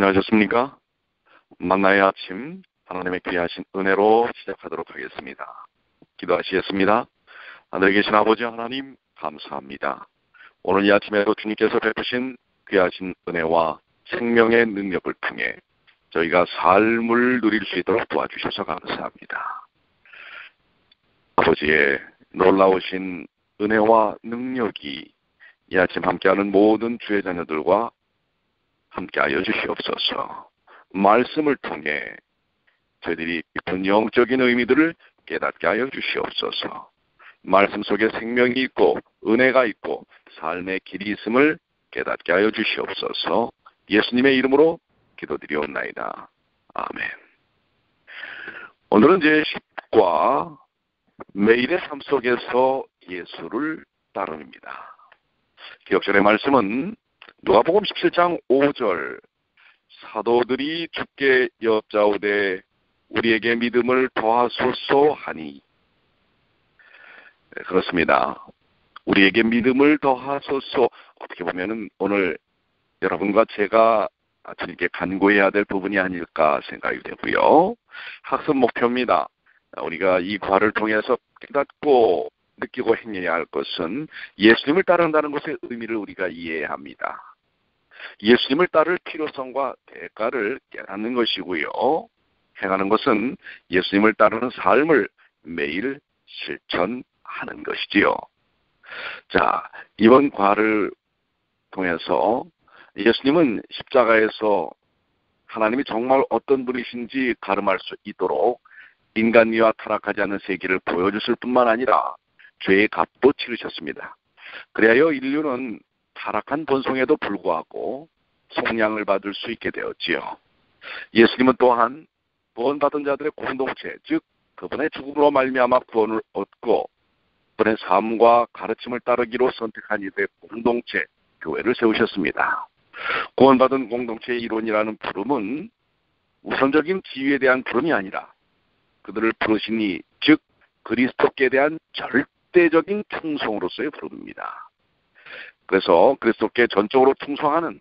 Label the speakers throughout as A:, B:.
A: 안녕하셨습니까? 만나의 아침, 하나님의 귀하신 은혜로 시작하도록 하겠습니다. 기도하시겠습니다. 하늘에 계신 아버지 하나님 감사합니다. 오늘 이 아침에도 주님께서 베푸신 귀하신 은혜와 생명의 능력을 통해 저희가 삶을 누릴 수 있도록 도와주셔서 감사합니다. 아버지의 놀라우신 은혜와 능력이 이 아침 함께하는 모든 주의 자녀들과 함께하여 주시옵소서. 말씀을 통해 저희들이 깊은 영적인 의미들을 깨닫게 하여 주시옵소서. 말씀 속에 생명이 있고 은혜가 있고 삶의 길이 있음을 깨닫게 하여 주시옵소서. 예수님의 이름으로 기도드리옵나이다. 아멘. 오늘은 제10과 매일의 삶 속에서 예수를 따름입니다. 기억절의 말씀은 누가복음 17장 5절 사도들이 주께 여짜오되 우리에게 믿음을 더하소서 하니. 네, 그렇습니다. 우리에게 믿음을 더하소서. 어떻게 보면은 오늘 여러분과 제가 주님께 간구해야 될 부분이 아닐까 생각이 되고요. 학습 목표입니다. 우리가 이 과를 통해서 깨닫고 느끼고 행해야 할 것은 예수님을 따른다는 것의 의미를 우리가 이해해야 합니다. 예수님을 따를 필요성과 대가를 깨닫는 것이고요. 행하는 것은 예수님을 따르는 삶을 매일 실천하는 것이지요. 자, 이번 과를 통해서 예수님은 십자가에서 하나님이 정말 어떤 분이신지 가름할 수 있도록 인간미와 타락하지 않은 세계를 보여주실 뿐만 아니라 죄의 값도 치르셨습니다. 그래야 인류는 타락한 본성에도 불구하고 속량을 받을 수 있게 되었지요. 예수님은 또한 구원받은 자들의 공동체, 즉 그분의 죽음으로 말미암아 구원을 얻고 그분의 삶과 가르침을 따르기로 선택한 이들의 공동체, 교회를 세우셨습니다. 구원받은 공동체의 이론이라는 부름은 우선적인 지위에 대한 부름이 아니라 그들을 부르시니 즉 그리스도께 대한 절대적인 충성으로서의 부름입니다. 그래서 그리스도께 전적으로 충성하는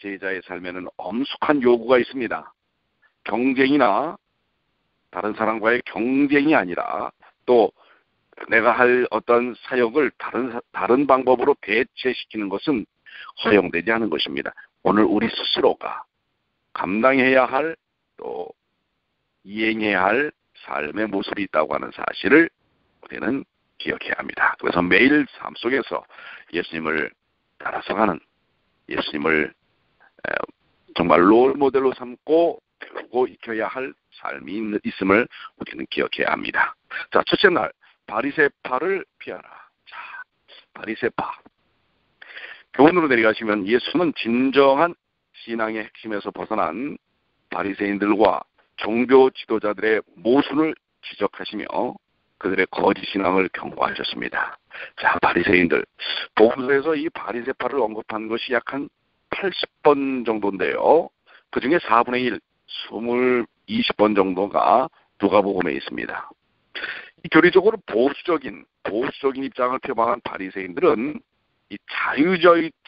A: 제자의 삶에는 엄숙한 요구가 있습니다. 경쟁이나 다른 사람과의 경쟁이 아니라 또 내가 할 어떤 사역을 다른 방법으로 대체시키는 것은 허용되지 않은 것입니다. 오늘 우리 스스로가 감당해야 할 또 이행해야 할 삶의 모습이 있다고 하는 사실을 우리는 기억해야 합니다. 그래서 매일 삶 속에서 예수님을 따라서 가는, 예수님을 정말 롤 모델로 삼고 배우고 익혀야 할 삶이 있음을 우리는 기억해야 합니다. 자, 첫째 날 바리새파를 피하라. 자, 바리새파. 교훈으로 내려가시면 예수는 진정한 신앙의 핵심에서 벗어난 바리새인들과 종교 지도자들의 모순을 지적하시며 그들의 거짓 신앙을 경고하셨습니다. 자, 바리새인들. 복음서에서 이 바리새파를 언급한 것이 약 한 80번 정도인데요. 그 중에 4분의 1, 20번 정도가 누가복음에 있습니다. 이 교리적으로 보수적인 입장을 표방한 바리새인들은 이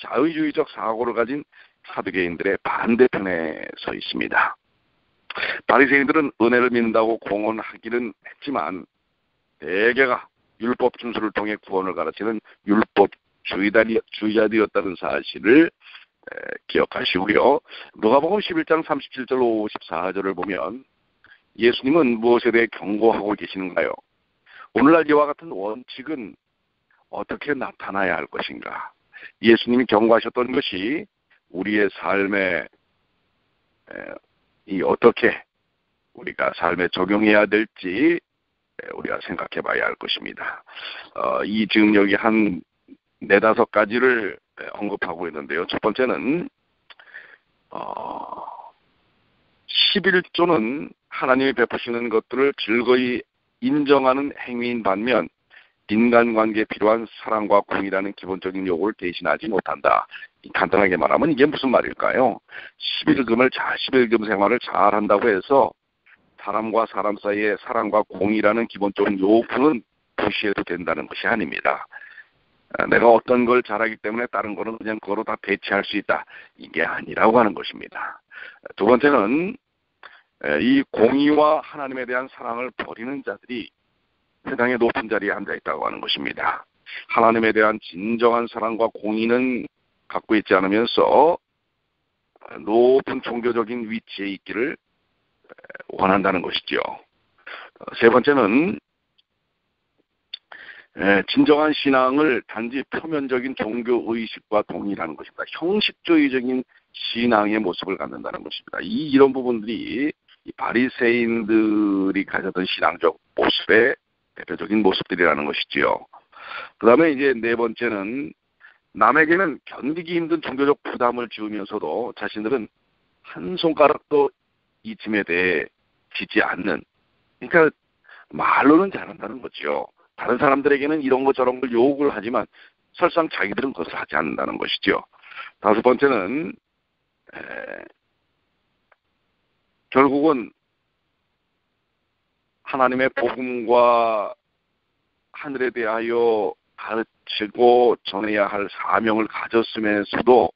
A: 자유주의적 사고를 가진 사두개인들의 반대편에 서 있습니다. 바리새인들은 은혜를 믿는다고 공언하기는 했지만 대개가 율법 준수를 통해 구원을 가르치는 율법주의자들이었다는 사실을 기억하시고요. 누가복음 11장 37절 54절을 보면 예수님은 무엇에 대해 경고하고 계시는가요? 오늘날 이와 같은 원칙은 어떻게 나타나야 할 것인가? 예수님이 경고하셨던 것이 우리의 삶에 어떻게 우리가 삶에 적용해야 될지 우리가 생각해 봐야 할 것입니다. 이 지금 여기 한 4-5가지를 언급하고 있는데요. 첫 번째는 11조는 하나님이 베푸시는 것들을 즐거이 인정하는 행위인 반면 인간관계에 필요한 사랑과 공의라는 기본적인 요구를 대신하지 못한다. 간단하게 말하면 이게 무슨 말일까요? 11금 생활을 잘 한다고 해서 사람과 사람 사이의 사랑과 공의라는 기본적인 요구는 무시해도 된다는 것이 아닙니다. 내가 어떤 걸 잘하기 때문에 다른 거는 그냥 그거로 다 대체할 수 있다. 이게 아니라고 하는 것입니다. 두 번째는 이 공의와 하나님에 대한 사랑을 버리는 자들이 세상의 높은 자리에 앉아있다고 하는 것입니다. 하나님에 대한 진정한 사랑과 공의는 갖고 있지 않으면서 높은 종교적인 위치에 있기를 원한다는 것이죠. 세 번째는 진정한 신앙을 단지 표면적인 종교의식과 동일하는 것입니다. 형식주의적인 신앙의 모습을 갖는다는 것입니다. 이런 부분들이 이 바리새인들이 가졌던 신앙적 모습의 대표적인 모습들이라는 것이지요. 그 다음에 이제 네 번째는 남에게는 견디기 힘든 종교적 부담을 지우면서도 자신들은 한 손가락도 이 짐에 대해 지지 않는, 그러니까 말로는 잘한다는 거죠. 다른 사람들에게는 이런 것 저런 걸 요구를 하지만 설상 자기들은 그것을 하지 않는다는 것이죠. 다섯 번째는 결국은 하나님의 복음과 하늘에 대하여 가르치고 전해야 할 사명을 가졌으면서도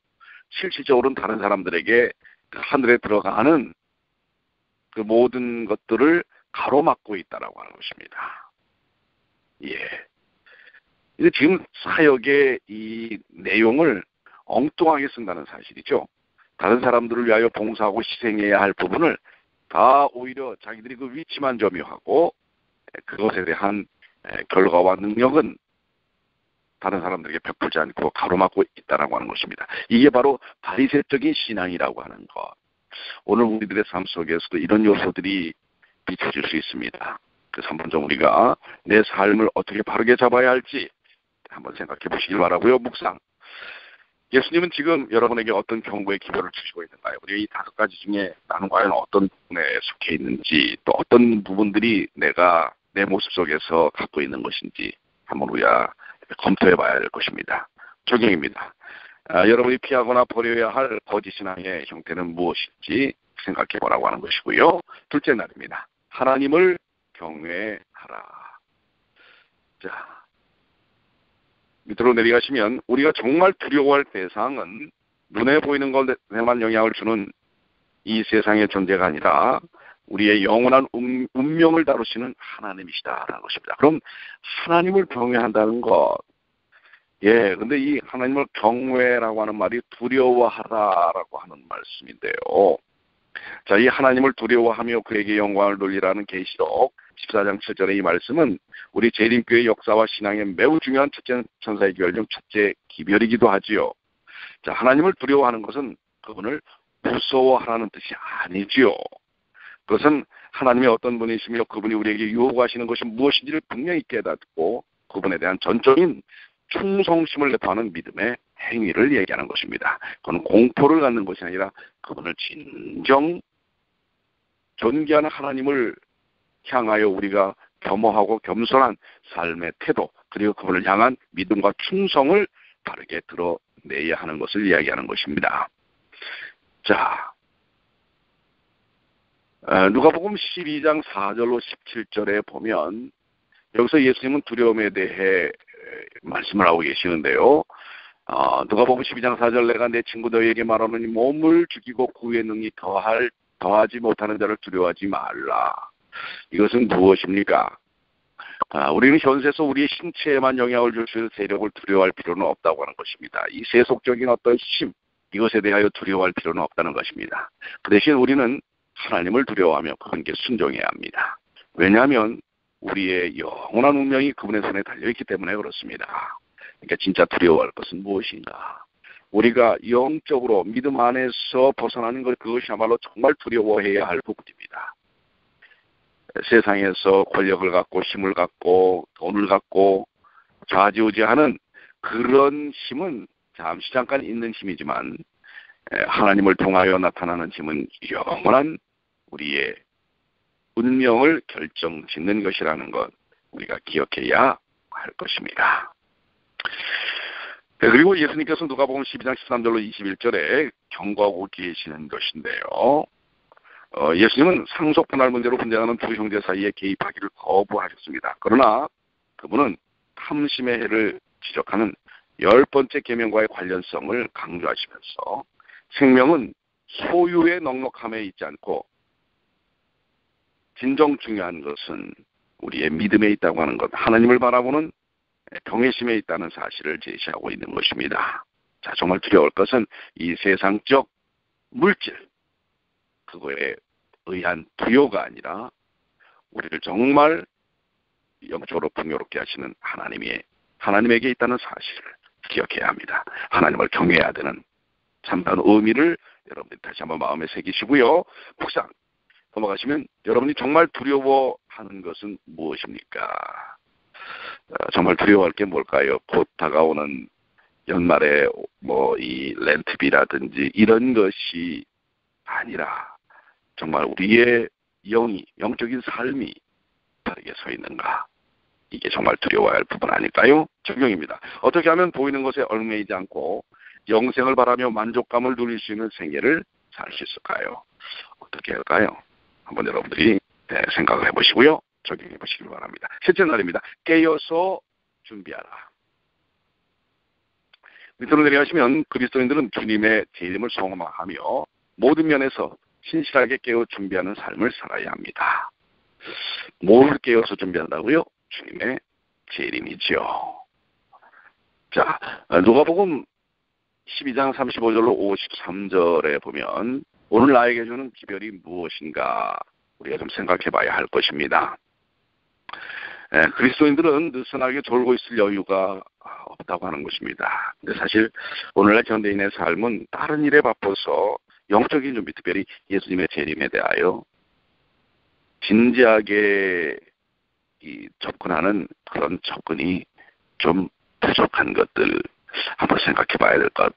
A: 실질적으로는 다른 사람들에게 그 하늘에 들어가는 그 모든 것들을 가로막고 있다라고 하는 것입니다. 예. 이제 지금 사역의 이 내용을 엉뚱하게 쓴다는 사실이죠. 다른 사람들을 위하여 봉사하고 희생해야 할 부분을 다 오히려 자기들이 그 위치만 점유하고 그것에 대한 결과와 능력은 다른 사람들에게 베풀지 않고 가로막고 있다라고 하는 것입니다. 이게 바로 바리새적인 신앙이라고 하는 것. 오늘 우리들의 삶 속에서도 이런 요소들이 비춰질 수 있습니다. 그래서 한번 좀 우리가 내 삶을 어떻게 바르게 잡아야 할지 한번 생각해 보시길 바라고요. 묵상. 예수님은 지금 여러분에게 어떤 경고의 기별을 주시고 있는가요? 우리 이 다섯 가지 중에 나는 과연 어떤 부분에 속해 있는지, 또 어떤 부분들이 내가 내 모습 속에서 갖고 있는 것인지 한번 우리가 검토해 봐야 될 것입니다. 적용입니다. 여러분이 피하거나 버려야 할 거짓 신앙의 형태는 무엇인지 생각해 보라고 하는 것이고요. 둘째 날입니다. 하나님을 경외하라. 자, 밑으로 내려가시면 우리가 정말 두려워할 대상은 눈에 보이는 것에만 영향을 주는 이 세상의 존재가 아니라 우리의 영원한 운명을 다루시는 하나님이시다라는 것입니다. 그럼 하나님을 경외한다는 것, 예, 근데 이 하나님을 경외라고 하는 말이 두려워하라라고 하는 말씀인데요. 자, 이 하나님을 두려워하며 그에게 영광을 돌리라는 계시록 14장 7절의 이 말씀은 우리 재림교회 역사와 신앙에 매우 중요한 첫째 천사의 기별 중 첫째 기별이기도 하지요. 자, 하나님을 두려워하는 것은 그분을 무서워하라는 뜻이 아니지요. 그것은 하나님이 어떤 분이시며 그분이 우리에게 요구하시는 것이 무엇인지를 분명히 깨닫고 그분에 대한 전적인 충성심을 내포하는 믿음의 행위를 얘기하는 것입니다. 그건 공포를 갖는 것이 아니라 그분을 진정 존귀하는 하나님을 향하여 우리가 겸허하고 겸손한 삶의 태도, 그리고 그분을 향한 믿음과 충성을 바르게 드러내야 하는 것을 이야기하는 것입니다. 자, 누가복음 12장 4절로 17절에 보면 여기서 예수님은 두려움에 대해 말씀을 하고 계시는데요. 누가복음 12장 4절 내가 내 친구 너희에게 말하노니 몸을 죽이고 구의 능히 더하지 못하는 자를 두려워하지 말라. 이것은 무엇입니까? 우리는 현세에서 우리의 신체에만 영향을 줄 수 있는 세력을 두려워할 필요는 없다고 하는 것입니다. 이 세속적인 어떤 힘, 이것에 대하여 두려워할 필요는 없다는 것입니다. 그 대신 우리는 하나님을 두려워하며 그분께 순종해야 합니다. 왜냐하면 우리의 영원한 운명이 그분의 손에 달려있기 때문에 그렇습니다. 그러니까 진짜 두려워할 것은 무엇인가? 우리가 영적으로 믿음 안에서 벗어나는 것, 그것이야말로 정말 두려워해야 할 부분입니다. 세상에서 권력을 갖고 힘을 갖고 돈을 갖고 좌지우지하는 그런 힘은 잠깐 있는 힘이지만 하나님을 통하여 나타나는 힘은 영원한 우리의 운명을 결정짓는 것이라는 것 우리가 기억해야 할 것입니다. 그리고 예수님께서 누가복음 12장 13절로 21절에 경고하고 계시는 것인데요. 예수님은 상속 분할 문제로 분쟁하는 두 형제 사이에 개입하기를 거부하셨습니다. 그러나 그분은 탐심의 해를 지적하는 10번째 계명과의 관련성을 강조하시면서 생명은 소유의 넉넉함에 있지 않고 진정 중요한 것은 우리의 믿음에 있다고 하는 것, 하나님을 바라보는 경외심에 있다는 사실을 제시하고 있는 것입니다. 자, 정말 두려울 것은 이 세상적 물질, 그거에 의한 두려가 아니라 우리를 정말 영적으로 풍요롭게 하시는 하나님에게 있다는 사실을 기억해야 합니다. 하나님을 경외해야 되는 참다운 의미를 여러분들이 다시 한번 마음에 새기시고요. 묵상 넘어가시면 여러분이 정말 두려워하는 것은 무엇입니까? 정말 두려워할 게 뭘까요? 곧 다가오는 연말에 이 렌트비라든지 이런 것이 아니라 정말 우리의 영적인 삶이 바르게 서 있는가? 이게 정말 두려워야 할 부분 아닐까요? 적용입니다. 어떻게 하면 보이는 것에 얽매이지 않고 영생을 바라며 만족감을 누릴 수 있는 생애를 살 수 있을까요? 어떻게 할까요? 한번 여러분들이 생각을 해보시고요. 적용해 보시길 바랍니다. 셋째 날입니다. 깨어서 준비하라. 밑으로 내려가시면 그리스도인들은 주님의 재림을 소망하며 모든 면에서 신실하게 깨어 준비하는 삶을 살아야 합니다. 뭘 깨어서 준비한다고요? 주님의 재림이죠. 자, 누가복음 12장 35절로 53절에 보면 오늘 나에게 주는 기별이 무엇인가 우리가 좀 생각해 봐야 할 것입니다. 그리스도인들은 느슨하게 졸고 있을 여유가 없다고 하는 것입니다. 근데 사실 오늘날 현대인의 삶은 다른 일에 바빠서 영적인 준비, 특별히 예수님의 재림에 대하여 진지하게 접근하는 그런 접근이 좀 부족한 것들 한번 생각해 봐야 될 것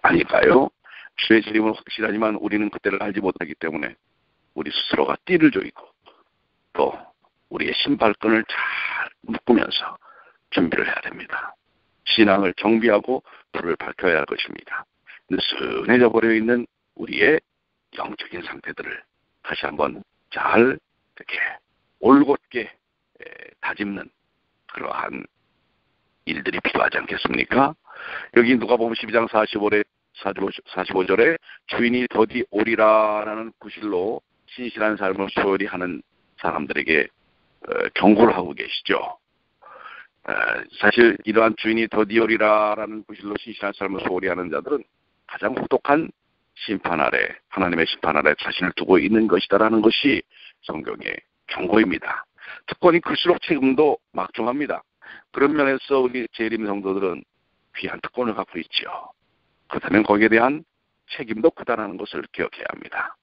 A: 아닐까요? 주의 재림은 확실하지만 우리는 그때를 알지 못하기 때문에 우리 스스로가 띠를 조이고 또 우리의 신발끈을 잘 묶으면서 준비를 해야 됩니다. 신앙을 정비하고 불을 밝혀야 할 것입니다. 느슨해져 버려 있는 우리의 영적인 상태들을 다시 한번 잘 이렇게 올곧게 다짐는 그러한 일들이 필요하지 않겠습니까? 여기 누가복음 12장 45절에 주인이 더디 오리라라는 구실로 신실한 삶을 소홀히 하는 사람들에게 경고를 하고 계시죠. 사실 이러한 주인이 더디 오리라라는 구실로 신실한 삶을 소홀히 하는 자들은 가장 혹독한 심판 아래, 하나님의 심판 아래 자신을 두고 있는 것이다라는 것이 성경의 경고입니다. 특권이 클수록 책임도 막중합니다. 그런 면에서 우리 재림 성도들은 귀한 특권을 갖고 있죠. 그렇다면 거기에 대한 책임도 크다는 것을 기억해야 합니다.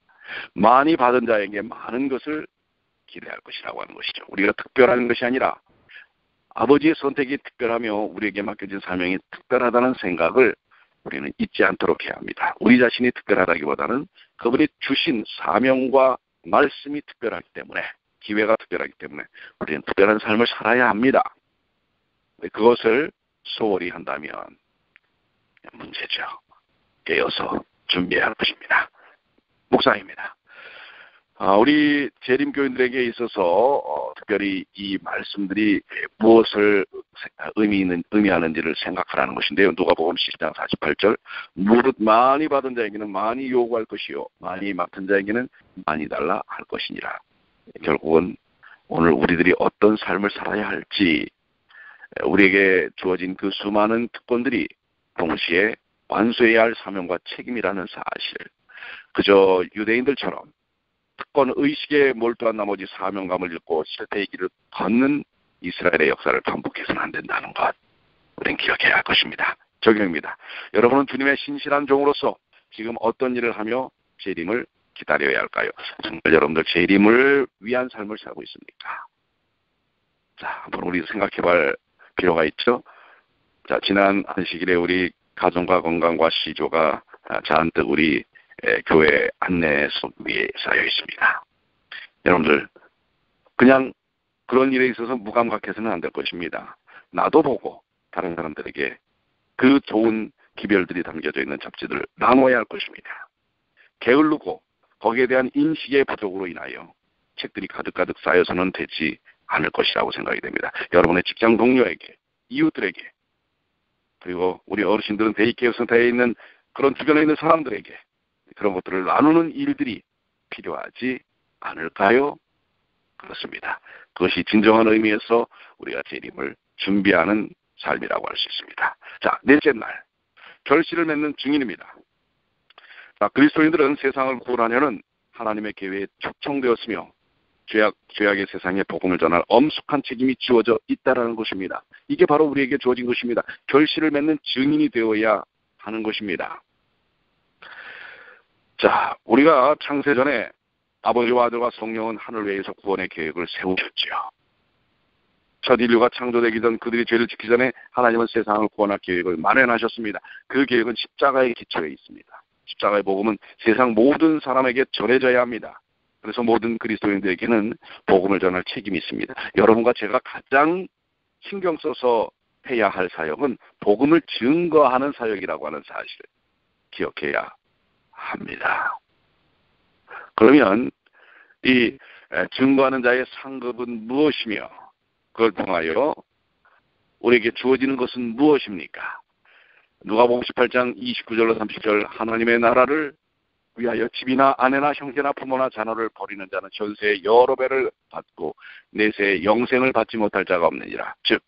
A: 많이 받은 자에게 많은 것을 기대할 것이라고 하는 것이죠. 우리가 특별한 것이 아니라 아버지의 선택이 특별하며 우리에게 맡겨진 사명이 특별하다는 생각을 우리는 잊지 않도록 해야 합니다. 우리 자신이 특별하다기보다는 그분이 주신 사명과 말씀이 특별하기 때문에, 기회가 특별하기 때문에 우리는 특별한 삶을 살아야 합니다. 그것을 소홀히 한다면 문제죠. 깨어서 준비해야 할 것입니다. 목사입니다. 우리 재림교인들에게 있어서 특별히 이 말씀들이 무엇을 의미하는지를 생각하라는 것인데요. 누가복음 12장 48절 무릇 많이 받은 자에게는 많이 요구할 것이요 많이 맡은 자에게는 많이 달라 할 것이니라. 결국은 오늘 우리들이 어떤 삶을 살아야 할지, 우리에게 주어진 그 수많은 특권들이 동시에 완수해야 할 사명과 책임이라는 사실, 그저 유대인들처럼 특권 의식에 몰두한 나머지 사명감을 잃고 실패의 길을 걷는 이스라엘의 역사를 반복해서는 안 된다는 것, 우리는 기억해야 할 것입니다. 적용입니다. 여러분은 주님의 신실한 종으로서 지금 어떤 일을 하며 재림을 기다려야 할까요? 정말 여러분들 재림을 위한 삶을 살고 있습니까? 자, 한번 우리 생각해볼 필요가 있죠. 자, 지난 안식일에 우리 가정과 건강과 시조가 잔뜩 우리 교회 안내석 위에 쌓여 있습니다. 여러분들 그냥 그런 일에 있어서 무감각해서는 안 될 것입니다. 나도 보고 다른 사람들에게 그 좋은 기별들이 담겨져 있는 잡지들을 나눠야 할 것입니다. 게으르고 거기에 대한 인식의 부족으로 인하여 책들이 가득가득 쌓여서는 되지 않을 것이라고 생각이 됩니다. 여러분의 직장 동료에게, 이웃들에게, 그리고 우리 어르신들은 데이케어 센터에 있는 그런 주변에 있는 사람들에게 그런 것들을 나누는 일들이 필요하지 않을까요? 그렇습니다. 그것이 진정한 의미에서 우리가 재림을 준비하는 삶이라고 할 수 있습니다. 자, 넷째 날, 결실을 맺는 증인입니다. 자, 그리스도인들은 세상을 구원하려는 하나님의 계획에 초청되었으며 죄악의 세상에 복음을 전할 엄숙한 책임이 주어져 있다라는 것입니다. 이게 바로 우리에게 주어진 것입니다. 결실을 맺는 증인이 되어야 하는 것입니다. 자, 우리가 창세전에 아버지와 아들과 성령은 하늘 외에서 구원의 계획을 세우셨지요. 첫 인류가 창조되기 전 그들이 죄를 짓기 전에 하나님은 세상을 구원할 계획을 마련하셨습니다. 그 계획은 십자가의 기초에 있습니다. 십자가의 복음은 세상 모든 사람에게 전해져야 합니다. 그래서 모든 그리스도인들에게는 복음을 전할 책임이 있습니다. 여러분과 제가 가장 신경 써서 해야 할 사역은 복음을 증거하는 사역이라고 하는 사실을 기억해야 합니다. 그러면 이 증거하는 자의 상급은 무엇이며 그걸 통하여 우리에게 주어지는 것은 무엇입니까? 누가복음 18장 29절로 30절 하나님의 나라를 위하여 집이나 아내나 형제나 부모나 자녀를 버리는 자는 현세의 여러 배를 받고 내세의 영생을 받지 못할 자가 없느니라. 즉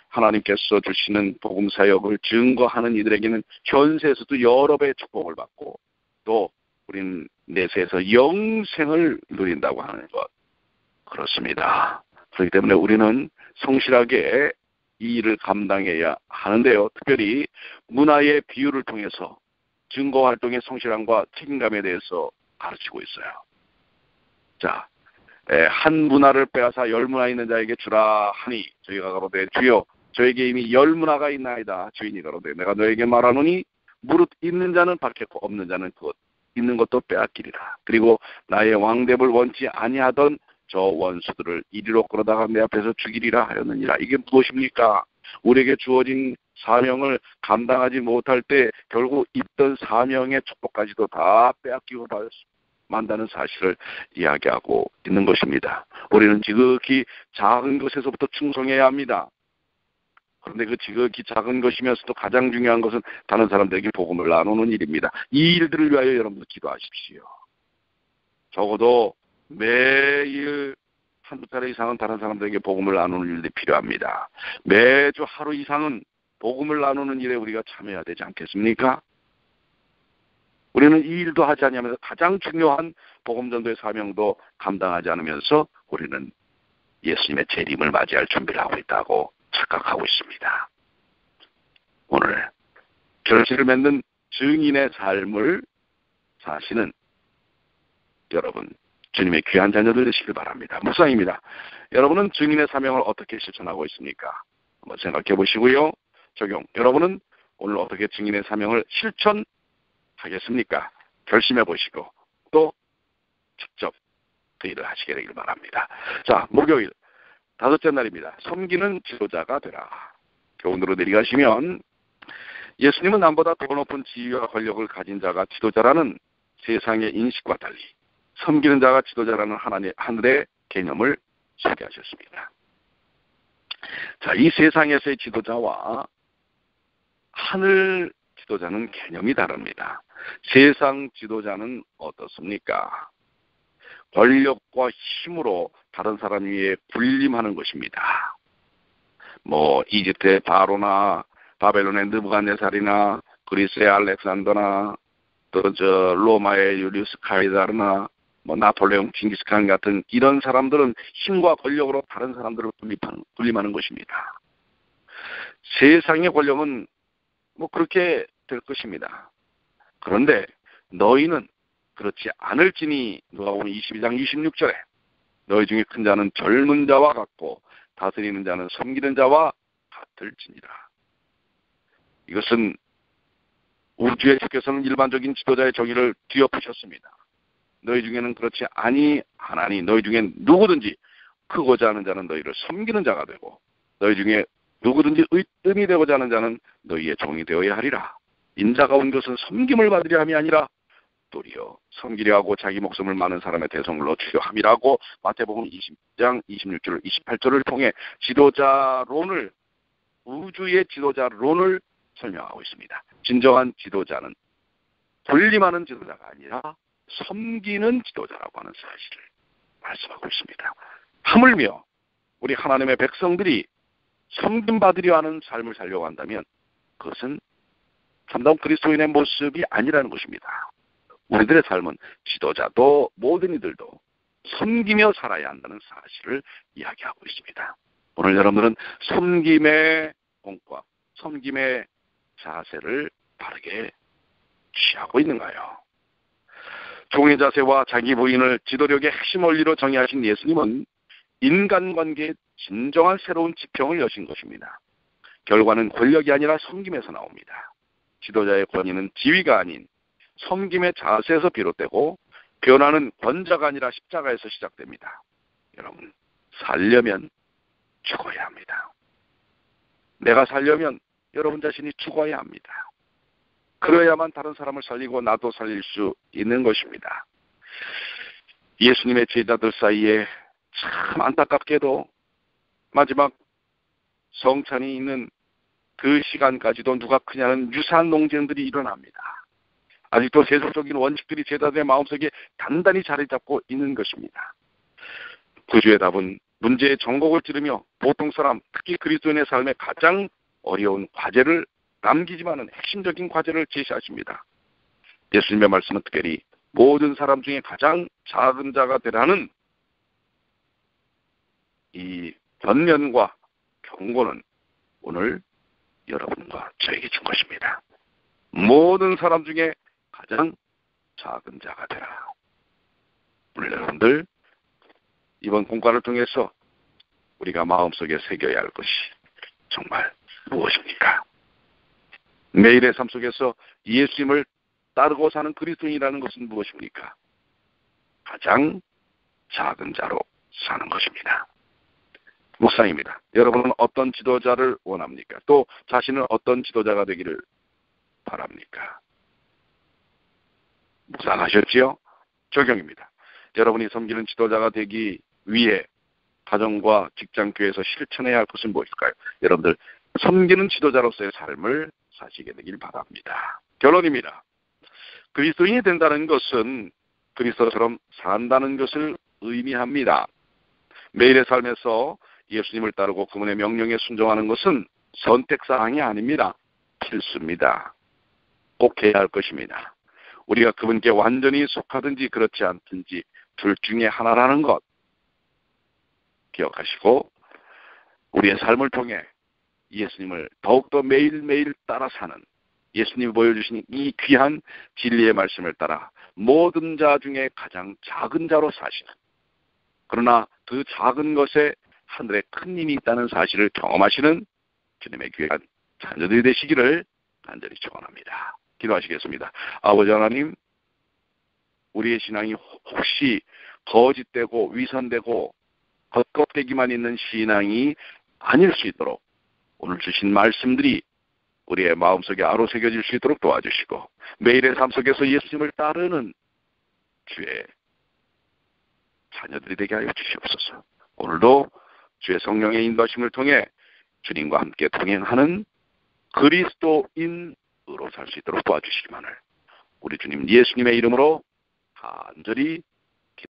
A: 하나님께서 주시는 복음 사역을 증거하는 이들에게는 현세에서도 여러 배의 축복을 받고 또 우리는 내세에서 영생을 누린다고 하는 것. 그렇습니다. 그렇기 때문에 우리는 성실하게 이 일을 감당해야 하는데요. 특별히 문화의 비유를 통해서 증거 활동의 성실함과 책임감에 대해서 가르치고 있어요. 자, 한 문화를 빼앗아 10문화 있는 자에게 주라 하니 저희가 가로되 주여 저에게 이미 10문화가 있나이다. 주인이 가로되 내가 너에게 말하노니 무릇 있는 자는 받겠고 없는 자는 그것 있는 것도 빼앗기리라. 그리고 나의 왕대를 원치 아니하던 저 원수들을 이리로 끌어다가 내 앞에서 죽이리라 하였느니라. 이게 무엇입니까? 우리에게 주어진 사명을 감당하지 못할 때 결국 있던 사명의 축복까지도 다 빼앗기고 만다는 사실을 이야기하고 있는 것입니다. 우리는 지극히 작은 것에서부터 충성해야 합니다. 그런데 그 지극히 작은 것이면서도 가장 중요한 것은 다른 사람들에게 복음을 나누는 일입니다. 이 일들을 위하여 여러분도 기도하십시오. 적어도 매일 한두 차례 이상은 다른 사람들에게 복음을 나누는 일이 필요합니다. 매주 하루 이상은 복음을 나누는 일에 우리가 참여해야 되지 않겠습니까? 우리는 이 일도 하지 않으면서 가장 중요한 복음 전도의 사명도 감당하지 않으면서 우리는 예수님의 재림을 맞이할 준비를 하고 있다고 착각하고 있습니다. 오늘 결실을 맺는 증인의 삶을 사시는 여러분 주님의 귀한 자녀들 되시길 바랍니다. 묵상입니다. 여러분은 증인의 사명을 어떻게 실천하고 있습니까? 한번 생각해 보시고요. 적용. 여러분은 오늘 어떻게 증인의 사명을 실천하겠습니까? 결심해 보시고 또 직접 그 일을 하시게 되길 바랍니다. 자, 목요일 5째 날입니다. 섬기는 지도자가 되라. 교훈으로 내려가시면 예수님은 남보다 더 높은 지위와 권력을 가진 자가 지도자라는 세상의 인식과 달리 섬기는 자가 지도자라는 하늘의 개념을 소개하셨습니다. 자, 이 세상에서의 지도자와 하늘 지도자는 개념이 다릅니다. 세상 지도자는 어떻습니까? 권력과 힘으로 다른 사람 위에 군림하는 것입니다. 이집트의 바로나 바벨론의 느부갓네살이나 그리스의 알렉산더나 또 로마의 유리우스 카이사르나 나폴레옹 징기스칸 같은 이런 사람들은 힘과 권력으로 다른 사람들을 군림하는 것입니다. 세상의 권력은 그렇게 될 것입니다. 그런데 너희는 그렇지 않을지니 누가복음 22장 26절에 너희 중에 큰 자는 젊은 자와 같고 다스리는 자는 섬기는 자와 같을지니라. 이것은 우주의 주께서는 일반적인 지도자의 정의를 뒤엎으셨습니다. 너희 중에는 그렇지 아니하나니 너희 중에 누구든지 크고자 하는 자는 너희를 섬기는 자가 되고 너희 중에 누구든지 의뜸이 되고자 하는 자는 너희의 종이 되어야 하리라. 인자가 온 것은 섬김을 받으려 함이 아니라 도리어 섬기려 하고 자기 목숨을 많은 사람의 대성을 얻으려 함이라고 마태복음 20장 26절 28절을 통해 지도자론을 우주의 지도자론을 설명하고 있습니다. 진정한 지도자는 군림하는 지도자가 아니라 섬기는 지도자라고 하는 사실을 말씀하고 있습니다. 하물며 우리 하나님의 백성들이 섬김받으려 하는 삶을 살려고 한다면 그것은 참다운 그리스도인의 모습이 아니라는 것입니다. 우리들의 삶은 지도자도 모든 이들도 섬기며 살아야 한다는 사실을 이야기하고 있습니다. 오늘 여러분들은 섬김의 공과 섬김의 자세를 바르게 취하고 있는가요? 종의 자세와 자기 부인을 지도력의 핵심 원리로 정의하신 예수님은 인간관계의 진정한 새로운 지평을 여신 것입니다. 결과는 권력이 아니라 섬김에서 나옵니다. 지도자의 권위는 지위가 아닌 섬김의 자세에서 비롯되고 변화는 권자가 아니라 십자가에서 시작됩니다. 여러분, 살려면 죽어야 합니다. 내가 살려면 여러분 자신이 죽어야 합니다. 그래야만 다른 사람을 살리고 나도 살릴 수 있는 것입니다. 예수님의 제자들 사이에 참 안타깝게도 마지막 성찬이 있는 그 시간까지도 누가 크냐는 유사한 논쟁들이 일어납니다. 아직도 세속적인 원칙들이 제자들의 마음속에 단단히 자리 잡고 있는 것입니다. 구주의 답은 문제의 전곡을 찌르며 보통 사람, 특히 그리스도인의 삶에 가장 어려운 과제를 남기지만은 핵심적인 과제를 제시하십니다. 예수님의 말씀은 특별히 모든 사람 중에 가장 작은 자가 되라는 이 변면과 경고는 오늘 여러분과 저에게 준 것입니다. 모든 사람 중에 가장 작은 자가 되라. 오늘 여러분들 이번 공과를 통해서 우리가 마음속에 새겨야 할 것이 정말 무엇입니까? 매일의 삶 속에서 예수님을 따르고 사는 그리스도인이라는 것은 무엇입니까? 가장 작은 자로 사는 것입니다. 묵상입니다. 여러분은 어떤 지도자를 원합니까? 또 자신은 어떤 지도자가 되기를 바랍니까? 묵상하셨지요? 적용입니다. 여러분이 섬기는 지도자가 되기 위해 가정과 직장, 교회에서 실천해야 할 것은 무엇일까요? 여러분들 섬기는 지도자로서의 삶을 사시게 되길 바랍니다. 결론입니다. 그리스도인이 된다는 것은 그리스도처럼 산다는 것을 의미합니다. 매일의 삶에서 예수님을 따르고 그분의 명령에 순종하는 것은 선택사항이 아닙니다. 필수입니다. 꼭 해야 할 것입니다. 우리가 그분께 완전히 속하든지 그렇지 않든지 둘 중에 하나라는 것 기억하시고 우리의 삶을 통해 예수님을 더욱더 매일매일 따라 사는 예수님이 보여주신 이 귀한 진리의 말씀을 따라 모든 자 중에 가장 작은 자로 사시는, 그러나 그 작은 것에 하늘에 큰 힘이 있다는 사실을 경험하시는 주님의 귀한 자녀들이 되시기를 간절히 축원합니다. 기도하시겠습니다. 아버지 하나님, 우리의 신앙이 혹시 거짓되고 위선되고 겉껍데기만 있는 신앙이 아닐 수 있도록 오늘 주신 말씀들이 우리의 마음속에 아로새겨질 수 있도록 도와주시고 매일의 삶 속에서 예수님을 따르는 주의 자녀들이 되게 하여 주시옵소서. 오늘도 주의 성령의 인도하심을 통해 주님과 함께 동행하는 그리스도인으로 살 수 있도록 도와주시기만을 우리 주님 예수님의 이름으로 간절히